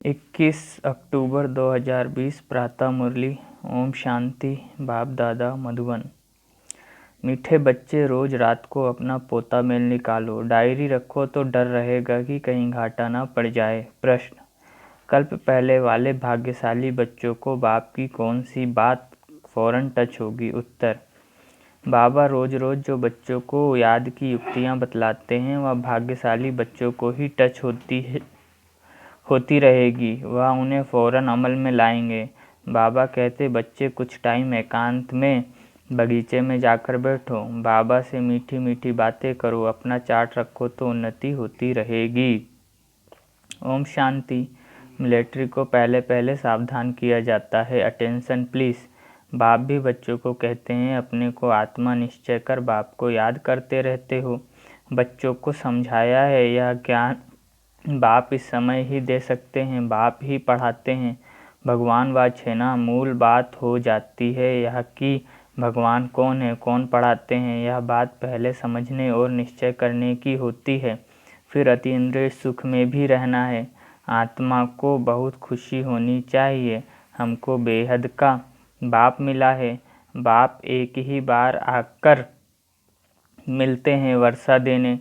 21 अक्टूबर 2020 प्रातः मुरली। ओम शांति। बाप दादा मधुबन। मीठे बच्चे, रोज रात को अपना पोता मेल निकालो। डायरी रखो तो डर रहेगा कि कहीं घाटा ना पड़ जाए। प्रश्न: कल्प पहले वाले भाग्यशाली बच्चों को बाप की कौन सी बात फौरन टच होगी? उत्तर: बाबा रोज रोज जो बच्चों को याद की युक्तियाँ बतलाते हैं वह भाग्यशाली बच्चों को ही टच होती रहेगी। वह उन्हें फौरन अमल में लाएंगे। बाबा कहते, बच्चे कुछ टाइम एकांत में बगीचे में जाकर बैठो, बाबा से मीठी मीठी बातें करो, अपना चार्ट रखो तो उन्नति होती रहेगी। ओम शांति। मिलिट्री को पहले पहले सावधान किया जाता है। Attention please. बाप भी बच्चों को कहते हैं, अपने को आत्मा निश्चय कर बाप को याद करते रहते हो। बच्चों को समझाया है, यह ज्ञान बाप इस समय ही दे सकते हैं, बाप ही पढ़ाते हैं। भगवान व छेना मूल बात हो जाती है यह कि भगवान कौन है, कौन पढ़ाते हैं। यह बात पहले समझने और निश्चय करने की होती है, फिर अतीन्द्रिय सुख में भी रहना है। आत्मा को बहुत खुशी होनी चाहिए, हमको बेहद का बाप मिला है। बाप एक ही बार आकर मिलते हैं वर्षा देने।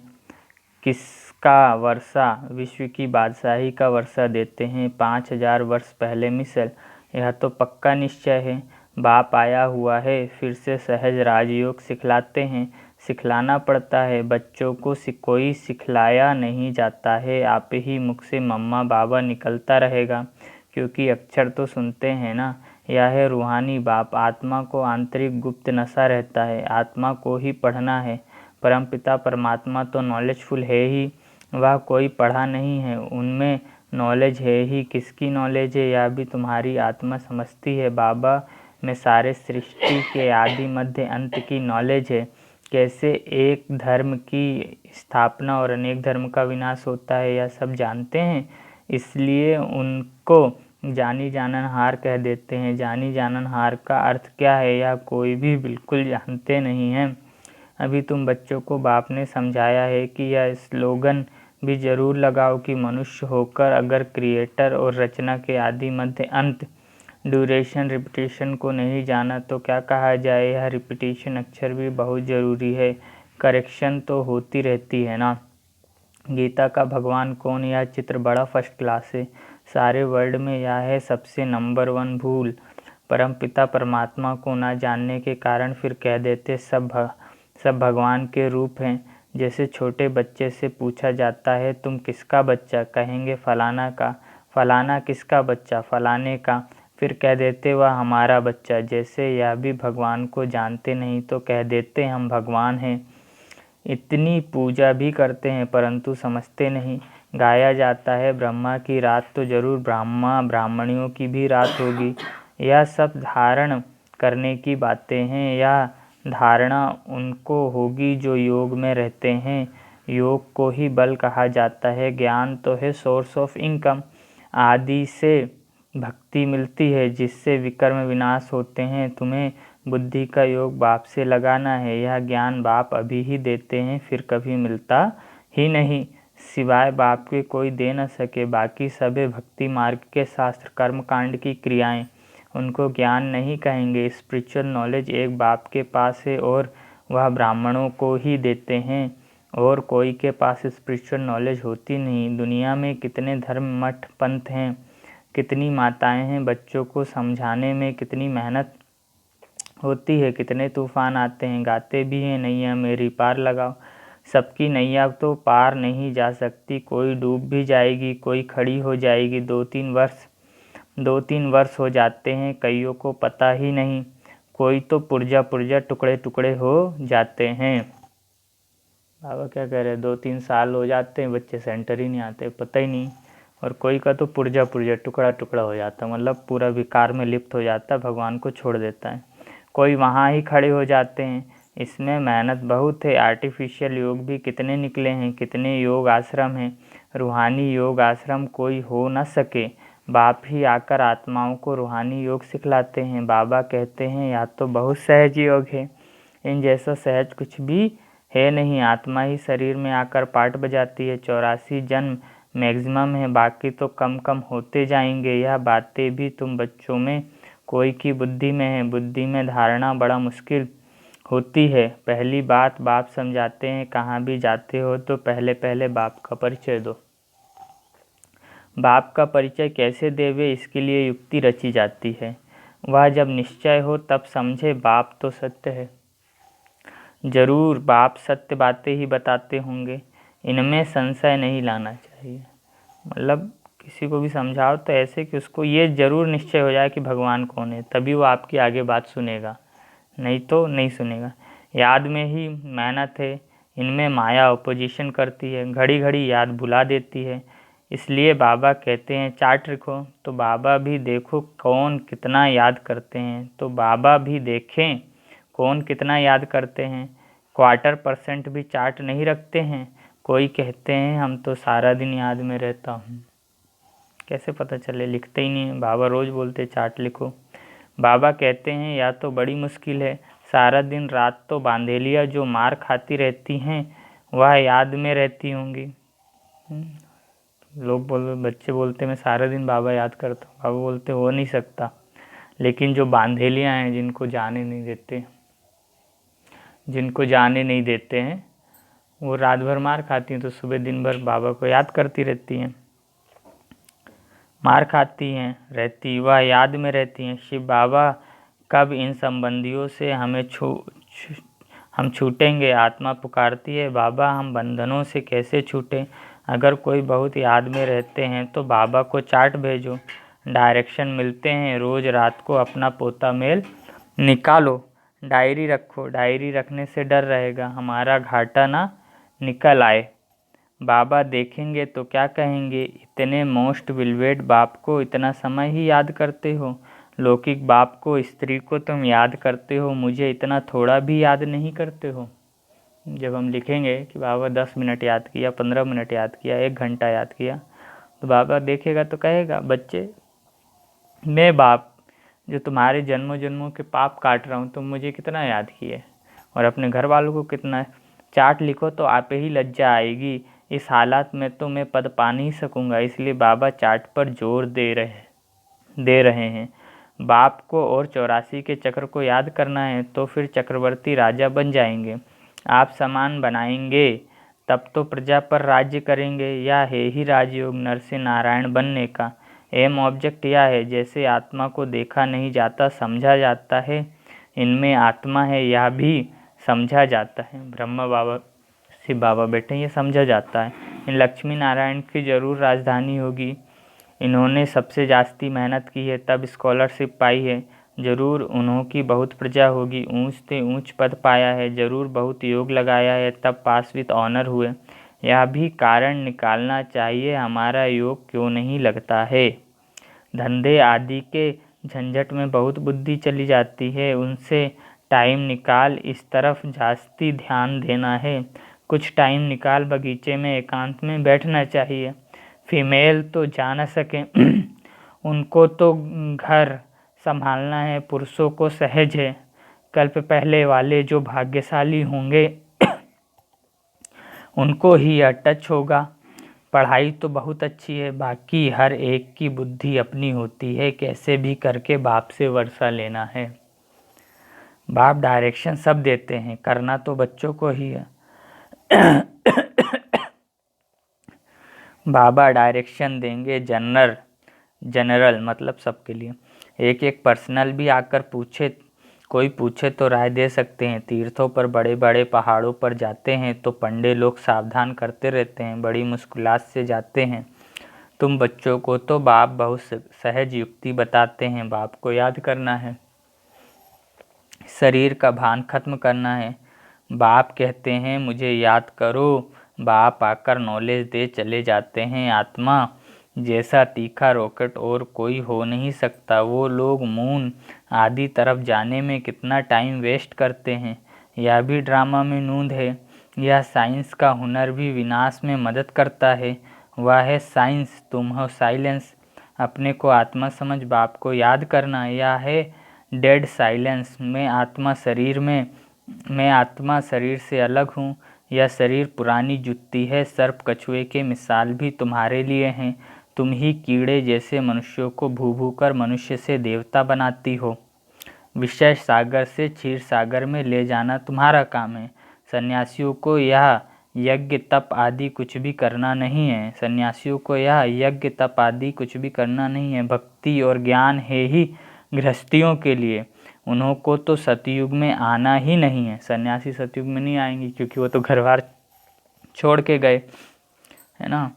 किसका वर्षा? विश्व की बादशाही का वर्षा देते हैं 5000 वर्ष पहले मिसल। यह तो पक्का निश्चय है। बाप आया हुआ है, फिर से सहज राजयोग सिखलाते हैं। सिखलाना पड़ता है, बच्चों को कोई सिखलाया नहीं जाता है, आप ही मुख से मम्मा बाबा निकलता रहेगा, क्योंकि अक्षर तो सुनते हैं ना। यह है रूहानी बाप। आत्मा को आंतरिक गुप्त नशा रहता है, आत्मा को ही पढ़ना है। परमपिता परमात्मा तो नॉलेजफुल है ही, वह कोई पढ़ा नहीं है, उनमें नॉलेज है ही। किसकी नॉलेज है? यह भी तुम्हारी आत्मा समझती है। बाबा में सारे सृष्टि के आदि मध्य अंत की नॉलेज है। कैसे एक धर्म की स्थापना और अनेक धर्म का विनाश होता है, यह सब जानते हैं। इसलिए उनको जानी जाननहार कह देते हैं। जानी जाननहार का अर्थ क्या है, यह कोई भी बिल्कुल जानते नहीं हैं। अभी तुम बच्चों को बाप ने समझाया है कि यह स्लोगन भी जरूर लगाओ कि मनुष्य होकर अगर क्रिएटर और रचना के आदि मध्य अंत ड्यूरेशन रिपीटेशन को नहीं जाना तो क्या कहा जाए। यह रिपीटेशन अक्षर भी बहुत ज़रूरी है, करेक्शन तो होती रहती है ना। गीता का भगवान कौन? यह चित्र बड़ा फर्स्ट क्लास है, सारे वर्ल्ड में यह है सबसे नंबर 1 भूल। परमपिता परमात्मा को ना जानने के कारण फिर कह देते सब भगवान के रूप हैं। जैसे छोटे बच्चे से पूछा जाता है, तुम किसका बच्चा? कहेंगे फलाना का। फलाना किसका बच्चा? फलाने का। फिर कह देते वह हमारा बच्चा। जैसे यह भी भगवान को जानते नहीं तो कह देते हम भगवान हैं। इतनी पूजा भी करते हैं परंतु समझते नहीं। गाया जाता है ब्रह्मा की रात, तो जरूर ब्रह्मा ब्राह्मणियों की भी रात होगी। यह सब धारण करने की बातें हैं। यह धारणा उनको होगी जो योग में रहते हैं। योग को ही बल कहा जाता है। ज्ञान तो है सोर्स ऑफ इनकम। आदि से भक्ति मिलती है जिससे विकर्म विनाश होते हैं। तुम्हें बुद्धि का योग बाप से लगाना है। यह ज्ञान बाप अभी ही देते हैं, फिर कभी मिलता ही नहीं। सिवाय बाप के कोई दे न सके। बाकी सभी भक्ति मार्ग के शास्त्र, कर्म कांड की क्रियाएं, उनको ज्ञान नहीं कहेंगे। स्पिरिचुअल नॉलेज एक बाप के पास है और वह ब्राह्मणों को ही देते हैं, और कोई के पास स्पिरिचुअल नॉलेज होती नहीं। दुनिया में कितने धर्म मठ पंथ हैं, कितनी माताएं हैं, बच्चों को समझाने में कितनी मेहनत होती है, कितने तूफान आते हैं। गाते भी हैं, नैया मेरी पार लगाओ। सबकी नैया तो पार नहीं जा सकती, कोई डूब भी जाएगी, कोई खड़ी हो जाएगी। 2-3 वर्ष हो जाते हैं, कईयों को पता ही नहीं। कोई तो पुर्जा पुर्जा टुकड़े टुकड़े हो जाते हैं। बाबा क्या कह रहे हैं, 2-3 साल हो जाते हैं, बच्चे सेंटर ही नहीं आते, पता ही नहीं। और कोई का तो पुर्जा पुर्जा टुकड़ा टुकड़ा हो जाता है, मतलब पूरा विकार में लिप्त हो जाता है, भगवान को छोड़ देता है। कोई वहाँ ही खड़े हो जाते हैं। इसमें मेहनत बहुत है। आर्टिफिशियल योग भी कितने निकले हैं, कितने योग आश्रम हैं। रूहानी योग आश्रम कोई हो न सके, बाप ही आकर आत्माओं को रूहानी योग सिखलाते हैं। बाबा कहते हैं या तो बहुत सहज योग है, इन जैसा सहज कुछ भी है नहीं। आत्मा ही शरीर में आकर पार्ट बजाती है। 84 जन्म मैक्सिमम है, बाकी तो कम कम होते जाएंगे। यह बातें भी तुम बच्चों में कोई की बुद्धि में है। बुद्धि में धारणा बड़ा मुश्किल होती है। पहली बात बाप समझाते हैं, कहाँ भी जाते हो तो पहले पहले बाप का परिचय दो। बाप का परिचय कैसे देवे, इसके लिए युक्ति रची जाती है। वह जब निश्चय हो तब समझे बाप तो सत्य है। जरूर बाप सत्य बातें ही बताते होंगे, इनमें संशय नहीं लाना चाहिए। मतलब किसी को भी समझाओ तो ऐसे कि उसको ये जरूर निश्चय हो जाए कि भगवान कौन है, तभी वो आपकी आगे बात सुनेगा, नहीं तो नहीं सुनेगा। याद में ही मेहनत है, इनमें माया अपोजिशन करती है, घड़ी घड़ी याद भुला देती है। इसलिए बाबा कहते हैं चार्ट रखो, तो बाबा भी देखो कौन कितना याद करते हैं, तो बाबा भी देखें कौन कितना याद करते हैं। 1/4% भी चार्ट नहीं रखते हैं। कोई कहते हैं हम तो सारा दिन याद में रहता हूँ, कैसे पता चले, लिखते ही नहीं है। बाबा रोज़ बोलते चार्ट लिखो। बाबा कहते हैं या तो बड़ी मुश्किल है, सारा दिन रात तो बांधेलियाँ जो मार खाती रहती हैं वह याद में रहती होंगी। लोग बच्चे बोलते मैं सारा दिन बाबा याद करता हूँ। बाबा बोलते हो नहीं सकता, लेकिन जो बांधेलियाँ हैं जिनको जाने नहीं देते हैं वो रात भर मार खाती हैं, तो सुबह दिन भर बाबा को याद करती रहती हैं, मार खाती हैं रहती, वह याद में रहती हैं। शिव बाबा कब इन संबंधियों से हम छूटेंगे, आत्मा पुकारती है बाबा हम बंधनों से कैसे छूटें। अगर कोई बहुत याद में रहते हैं तो बाबा को चार्ट भेजो, डायरेक्शन मिलते हैं। रोज़ रात को अपना पोता मेल निकालो, डायरी रखो, डायरी रखने से डर रहेगा हमारा घाटा ना निकल आए। बाबा देखेंगे तो क्या कहेंगे, इतने मोस्ट बिलवेड बाप को इतना समय ही याद करते हो। लौकिक बाप को, स्त्री को तुम याद करते हो, मुझे इतना थोड़ा भी याद नहीं करते हो। जब हम लिखेंगे कि बाबा 10 मिनट याद किया, 15 मिनट याद किया, 1 घंटा याद किया, तो बाबा देखेगा तो कहेगा बच्चे मैं बाप जो तुम्हारे जन्मों जन्मों के पाप काट रहा हूँ, तुम मुझे कितना याद किए और अपने घर वालों को कितना। चार्ट लिखो तो आप ही लज्जा आएगी, इस हालात में तो मैं पद पा नहीं सकूंगा। इसलिए बाबा चार्ट पर जोर दे रहे हैं। बाप को और 84 के चक्र को याद करना है तो फिर चक्रवर्ती राजा बन जाएंगे, आप समान बनाएंगे, तब तो प्रजा पर राज्य करेंगे। या है ही राजयोग नरसिंह नारायण बनने का। एम ऑब्जेक्ट यह है, जैसे आत्मा को देखा नहीं जाता समझा जाता है, इनमें आत्मा है यह भी समझा जाता है। ब्रह्मा बाबा शिव बाबा बैठे ये समझा जाता है। इन लक्ष्मी नारायण की जरूर राजधानी होगी, इन्होंने सबसे जास्ती मेहनत की है तब स्कॉलरशिप पाई है। जरूर उन्हों की बहुत प्रजा होगी, ऊंच से ऊंच पद पाया है। जरूर बहुत योग लगाया है तब पास विद ऑनर हुए। यह भी कारण निकालना चाहिए हमारा योग क्यों नहीं लगता है। धंधे आदि के झंझट में बहुत बुद्धि चली जाती है, उनसे टाइम निकाल इस तरफ जास्ती ध्यान देना है। कुछ टाइम निकाल बगीचे में एकांत में बैठना चाहिए। फीमेल तो जा न सके उनको तो घर संभालना है, पुरुषों को सहज है। कल्प पहले वाले जो भाग्यशाली होंगे उनको ही यह टच होगा। पढ़ाई तो बहुत अच्छी है, बाकी हर एक की बुद्धि अपनी होती है, कैसे भी करके बाप से वर्षा लेना है। बाप डायरेक्शन सब देते हैं, करना तो बच्चों को ही है। बाबा डायरेक्शन देंगे जनरल मतलब सबके लिए। एक एक पर्सनल भी आकर कोई पूछे तो राय दे सकते हैं। तीर्थों पर बड़े बड़े पहाड़ों पर जाते हैं तो पंडे लोग सावधान करते रहते हैं, बड़ी मुश्किलात से जाते हैं। तुम बच्चों को तो बाप बहुत सहज युक्ति बताते हैं। बाप को याद करना है, शरीर का भान खत्म करना है। बाप कहते हैं मुझे याद करो, बाप आकर नॉलेज दे चले जाते हैं। आत्मा जैसा तीखा रॉकेट और कोई हो नहीं सकता। वो लोग मून आदि तरफ जाने में कितना टाइम वेस्ट करते हैं, यह भी ड्रामा में नूंद है। यह साइंस का हुनर भी विनाश में मदद करता है, वह है साइंस, तुम हो साइलेंस। अपने को आत्मा समझ बाप को याद करना, यह है डेड साइलेंस। मैं आत्मा शरीर से अलग हूँ, यह शरीर पुरानी जुत्ती है, सर्प कछुए के मिसाल भी तुम्हारे लिए हैं। तुम ही कीड़े जैसे मनुष्यों को भू भू कर मनुष्य से देवता बनाती हो। विषय सागर से क्षीर सागर में ले जाना तुम्हारा काम है। सन्यासियों को यह यज्ञ तप आदि कुछ भी करना नहीं है। सन्यासियों को यह यज्ञ तप आदि कुछ भी करना नहीं है। भक्ति और ज्ञान है ही गृहस्थियों के लिए। उन्हों को तो सतयुग में आना ही नहीं है। सन्यासी सतयुग में नहीं आएंगे क्योंकि वो तो घर बार छोड़ के गए, है ना।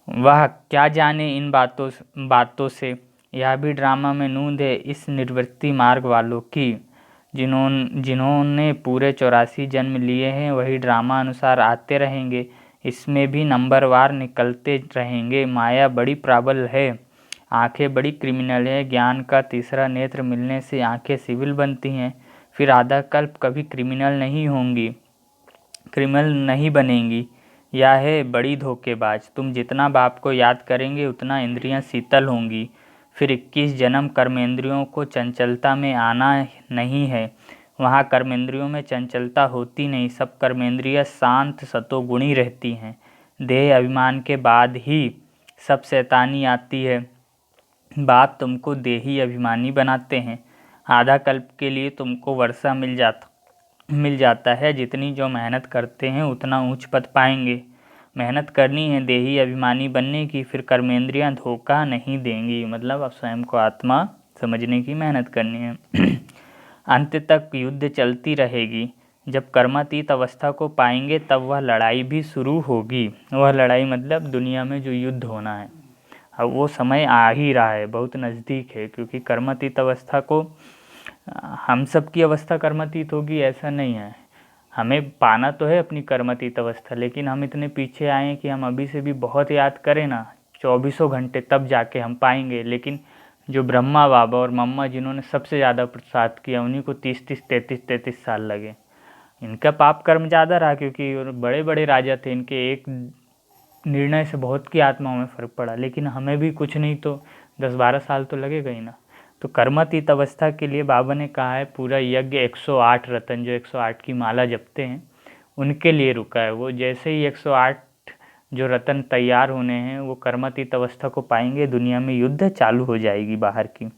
वह क्या जाने इन बातों से। यह भी ड्रामा में नूंद है इस निवृत्ति मार्ग वालों की। जिन्होंने पूरे 84 जन्म लिए हैं वही ड्रामा अनुसार आते रहेंगे। इसमें भी नंबरवार निकलते रहेंगे। माया बड़ी प्रबल है, आंखें बड़ी क्रिमिनल है। ज्ञान का तीसरा नेत्र मिलने से आंखें सिविल बनती हैं, फिर आधा कल्प कभी क्रिमिनल नहीं बनेंगी। यह है बड़ी धोखेबाज। तुम जितना बाप को याद करेंगे उतना इंद्रियां शीतल होंगी। फिर 21 जन्म कर्मेंद्रियों को चंचलता में आना नहीं है। वहाँ कर्मेंद्रियों में चंचलता होती नहीं। सब कर्मेंद्रियां शांत सतोगुणी रहती हैं। देह अभिमान के बाद ही सब शैतानी आती है। बाप तुमको देही अभिमानी बनाते हैं। आधा कल्प के लिए तुमको वर्षा मिल जाता है। जितनी जो मेहनत करते हैं उतना ऊंच पद पाएंगे। मेहनत करनी है देही अभिमानी बनने की, फिर कर्मेंद्रियां धोखा नहीं देंगी। मतलब अब स्वयं को आत्मा समझने की मेहनत करनी है। अंत तक युद्ध चलती रहेगी। जब कर्मातीत अवस्था को पाएंगे तब वह लड़ाई भी शुरू होगी। वह लड़ाई मतलब दुनिया में जो युद्ध होना है, अब वो समय आ ही रहा है, बहुत नज़दीक है। क्योंकि कर्मातीत अवस्था को हम सब की अवस्था कर्मातीत होगी ऐसा नहीं है। हमें पाना तो है अपनी कर्मातीत अवस्था, लेकिन हम इतने पीछे आए हैं कि हम अभी से भी बहुत याद करें ना 24 घंटे तब जाके हम पाएंगे। लेकिन जो ब्रह्मा बाबा और मम्मा जिन्होंने सबसे ज़्यादा प्रसाद किया उन्हीं को 33 साल लगे। इनका पाप कर्म ज़्यादा रहा क्योंकि बड़े बड़े राजा थे। इनके एक निर्णय से बहुत की आत्माओं में फ़र्क पड़ा। लेकिन हमें भी कुछ नहीं तो 10-12 साल तो लगेगा ही ना। तो कर्मातीत अवस्था के लिए बाबा ने कहा है पूरा यज्ञ 108 रतन जो 108 की माला जपते हैं उनके लिए रुका है। वो जैसे ही 108 जो रतन तैयार होने हैं वो कर्मातीत अवस्था को पाएंगे, दुनिया में युद्ध चालू हो जाएगी बाहर की।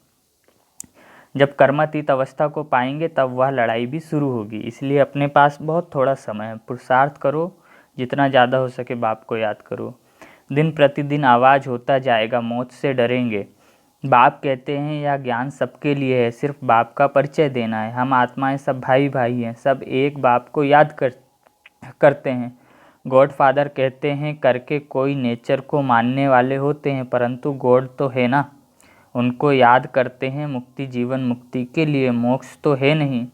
जब कर्मातीत अवस्था को पाएंगे तब वह लड़ाई भी शुरू होगी। इसलिए अपने पास बहुत थोड़ा समय है, पुरुषार्थ करो, जितना ज़्यादा हो सके बाप को याद करो। दिन प्रतिदिन आवाज़ होता जाएगा, मौत से डरेंगे। बाप कहते हैं यह ज्ञान सबके लिए है, सिर्फ बाप का परिचय देना है। हम आत्माएं सब भाई भाई हैं, सब एक बाप को याद करते हैं। गॉड फादर कहते हैं करके कोई नेचर को मानने वाले होते हैं, परंतु गॉड तो है ना, उनको याद करते हैं। मुक्ति जीवन मुक्ति के लिए, मोक्ष तो है नहीं।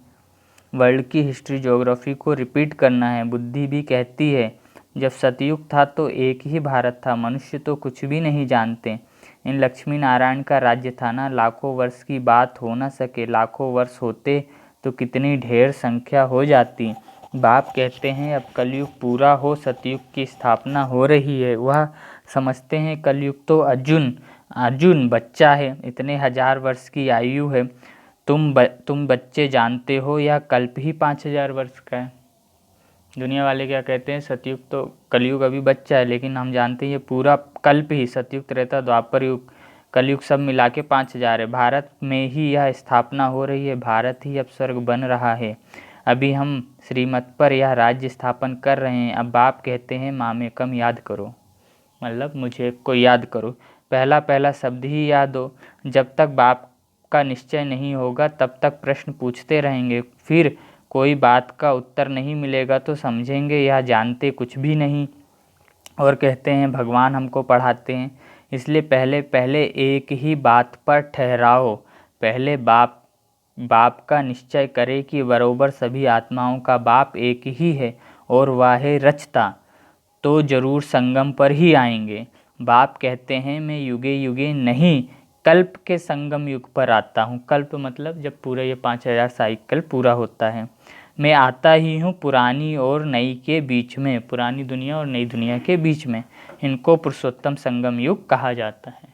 वर्ल्ड की हिस्ट्री ज्योग्राफी को रिपीट करना है। बुद्धि भी कहती है जब सतयुग था तो एक ही भारत था, मनुष्य तो कुछ भी नहीं जानते। इन लक्ष्मी नारायण का राज्य था ना, लाखों वर्ष की बात हो न सके। लाखों वर्ष होते तो कितनी ढेर संख्या हो जाती। बाप कहते हैं अब कलयुग पूरा हो, सतयुग की स्थापना हो रही है। वह समझते हैं कलयुग तो अर्जुन बच्चा है, इतने 1000 वर्ष की आयु है। तुम बच्चे जानते हो यह कल्प ही 5000 वर्ष का है। दुनिया वाले क्या कहते हैं सतयुग तो कलयुग अभी बच्चा है, लेकिन हम जानते हैं ये पूरा कल्प ही, सतयुग त्रेता द्वापर युग कलयुग सब मिला के 5000 है। भारत में ही यह स्थापना हो रही है, भारत ही अब स्वर्ग बन रहा है। अभी हम श्रीमत पर यह राज्य स्थापन कर रहे हैं। अब बाप कहते हैं मामेकम याद करो, मतलब मुझे को याद करो। पहला पहला शब्द ही याद हो। जब तक बाप का निश्चय नहीं होगा तब तक प्रश्न पूछते रहेंगे। फिर कोई बात का उत्तर नहीं मिलेगा तो समझेंगे यह जानते कुछ भी नहीं। और कहते हैं भगवान हमको पढ़ाते हैं, इसलिए पहले पहले एक ही बात पर ठहराओ। पहले बाप का निश्चय करे कि बरोबर सभी आत्माओं का बाप एक ही है और वह है रचता, तो जरूर संगम पर ही आएंगे। बाप कहते हैं मैं युगे युगे नहीं, कल्प के संगम युग पर आता हूँ। कल्प मतलब जब पूरा ये 5000 साइकिल पूरा होता है। मैं आता ही हूँ पुरानी और नई के बीच में, पुरानी दुनिया और नई दुनिया के बीच में। इनको पुरुषोत्तम संगम युग कहा जाता है।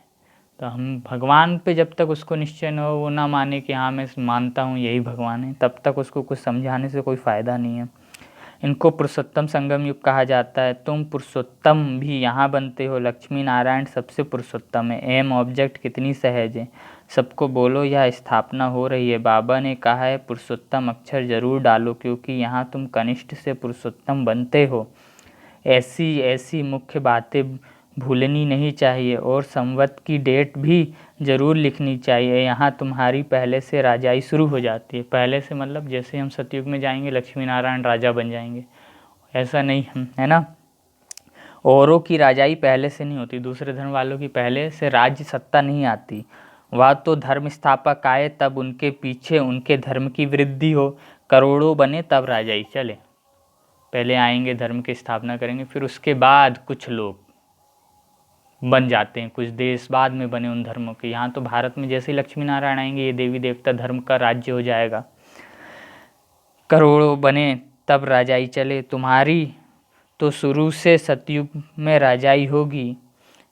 तो हम भगवान पे जब तक उसको निश्चय न हो, वो ना माने कि हाँ मैं मानता हूँ यही भगवान है, तब तक उसको कुछ समझाने से कोई फ़ायदा नहीं है। इनको पुरुषोत्तम संगम युग कहा जाता है। तुम पुरुषोत्तम भी यहाँ बनते हो। लक्ष्मी नारायण सबसे पुरुषोत्तम है। एम ऑब्जेक्ट कितनी सहज है। सबको बोलो यह स्थापना हो रही है। बाबा ने कहा है पुरुषोत्तम अक्षर जरूर डालो, क्योंकि यहाँ तुम कनिष्ठ से पुरुषोत्तम बनते हो। ऐसी ऐसी मुख्य बातें भूलनी नहीं चाहिए, और संवत की डेट भी ज़रूर लिखनी चाहिए। यहाँ तुम्हारी पहले से राजाई शुरू हो जाती है। पहले से मतलब जैसे हम सतयुग में जाएंगे लक्ष्मी नारायण राजा बन जाएंगे, ऐसा नहीं है ना। औरों की राजाई पहले से नहीं होती, दूसरे धर्म वालों की पहले से राज्य सत्ता नहीं आती। वह तो धर्म स्थापक आए तब उनके पीछे उनके धर्म की वृद्धि हो, करोड़ों बने तब राजाई चले। पहले आएंगे धर्म की स्थापना करेंगे, फिर उसके बाद कुछ लोग बन जाते हैं, कुछ देश बाद में बने उन धर्मों के। यहाँ तो भारत में जैसे ही लक्ष्मी नारायण आएंगे ये देवी देवता धर्म का राज्य हो जाएगा। करोड़ों बने तब राजाई चले। तुम्हारी तो शुरू से सतयुग में राजाई होगी।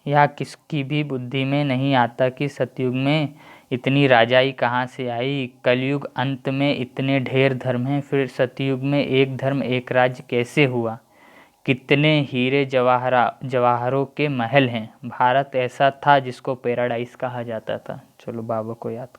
यह किसकी भी बुद्धि में नहीं आता कि सतयुग में इतनी राजाई कहाँ से आई। कलयुग अंत में इतने ढेर धर्म हैं, फिर सतयुग में एक धर्म एक राज्य कैसे हुआ। कितने हीरे जवाहरों के महल हैं। भारत ऐसा था जिसको पैराडाइज कहा जाता था। चलो बाबा को याद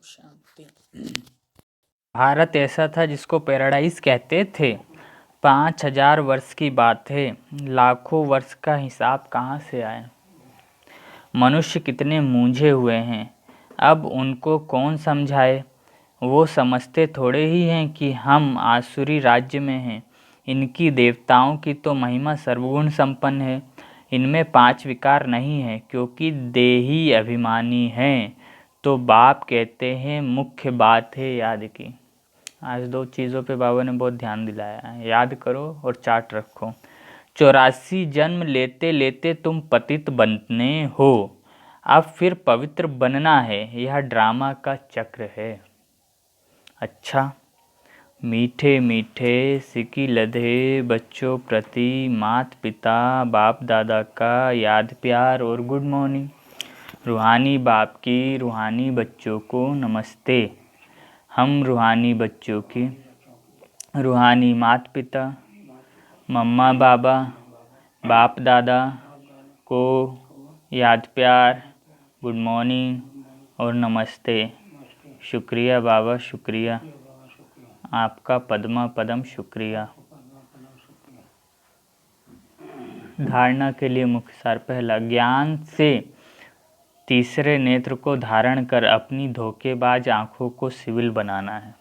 शांति। भारत ऐसा था जिसको पैराडाइज कहते थे, 5,000 वर्ष की बात है, लाखों वर्ष का हिसाब कहाँ से आए। मनुष्य कितने मूंझे हुए हैं, अब उनको कौन समझाए। वो समझते थोड़े ही हैं कि हम आसुरी राज्य में हैं। इनकी देवताओं की तो महिमा सर्वगुण संपन्न है। इनमें 5 विकार नहीं है, क्योंकि देही अभिमानी हैं। तो बाप कहते हैं मुख्य बात है याद की। आज 2 चीज़ों पे बाबा ने बहुत ध्यान दिलाया है, याद करो और चार्ट रखो। 84 जन्म लेते लेते तुम पतित बनने हो, अब फिर पवित्र बनना है, यह ड्रामा का चक्र है। अच्छा, मीठे मीठे सिकी लधे बच्चों प्रति माता पिता बाप दादा का याद प्यार और गुड मॉर्निंग। रूहानी बाप की रूहानी बच्चों को नमस्ते। हम रूहानी बच्चों की रूहानी माता पिता मम्मा बाबा बाप दादा को याद प्यार, गुड मॉर्निंग और नमस्ते। शुक्रिया बाबा, शुक्रिया आपका पद्मा पदम, शुक्रिया। धारणा के लिए मुख्य सार। पहला, ज्ञान से तीसरे नेत्र को धारण कर अपनी धोखेबाज आंखों को सिविल बनाना है।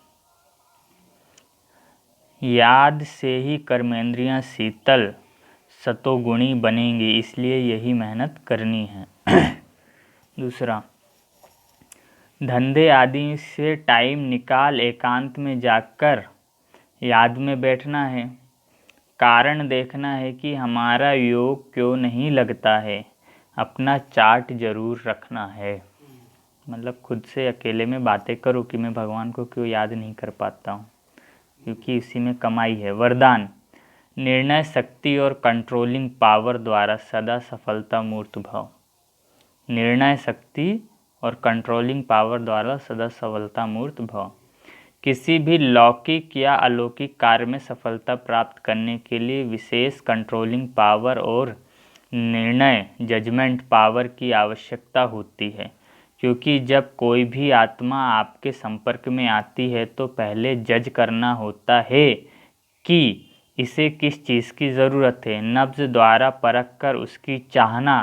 याद से ही कर्मेंद्रियां शीतल सतोगुणी बनेंगी, इसलिए यही मेहनत करनी है। दूसरा, धंधे आदि से टाइम निकाल एकांत में जाकर याद में बैठना है। कारण देखना है कि हमारा योग क्यों नहीं लगता है। अपना चार्ट जरूर रखना है। मतलब खुद से अकेले में बातें करो कि मैं भगवान को क्यों याद नहीं कर पाता हूँ, क्योंकि इसी में कमाई है। वरदान, निर्णय शक्ति और कंट्रोलिंग पावर द्वारा सदा सफलता मूर्त भव। निर्णय शक्ति और कंट्रोलिंग पावर द्वारा सदा सफलता मूर्त भव। किसी भी लौकिक या अलौकिक कार्य में सफलता प्राप्त करने के लिए विशेष कंट्रोलिंग पावर और निर्णय जजमेंट पावर की आवश्यकता होती है, क्योंकि जब कोई भी आत्मा आपके संपर्क में आती है तो पहले जज करना होता है कि इसे किस चीज़ की ज़रूरत है। नब्ज द्वारा परख कर उसकी चाहना,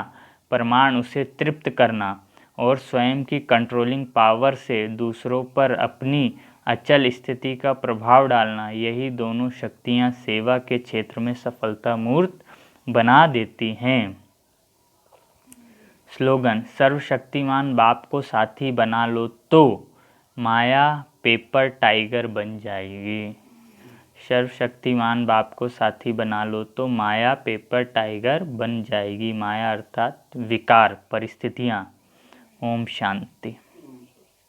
प्रमाण उसे तृप्त करना और स्वयं की कंट्रोलिंग पावर से दूसरों पर अपनी अचल स्थिति का प्रभाव डालना, यही दोनों शक्तियाँ सेवा के क्षेत्र में सफलता मूर्त बना देती हैं। स्लोगन, सर्वशक्तिमान बाप को साथी बना लो तो माया पेपर टाइगर बन जाएगी। सर्वशक्तिमान बाप को साथी बना लो तो माया पेपर टाइगर बन जाएगी। माया अर्थात विकार, परिस्थितियाँ। ओम शांति।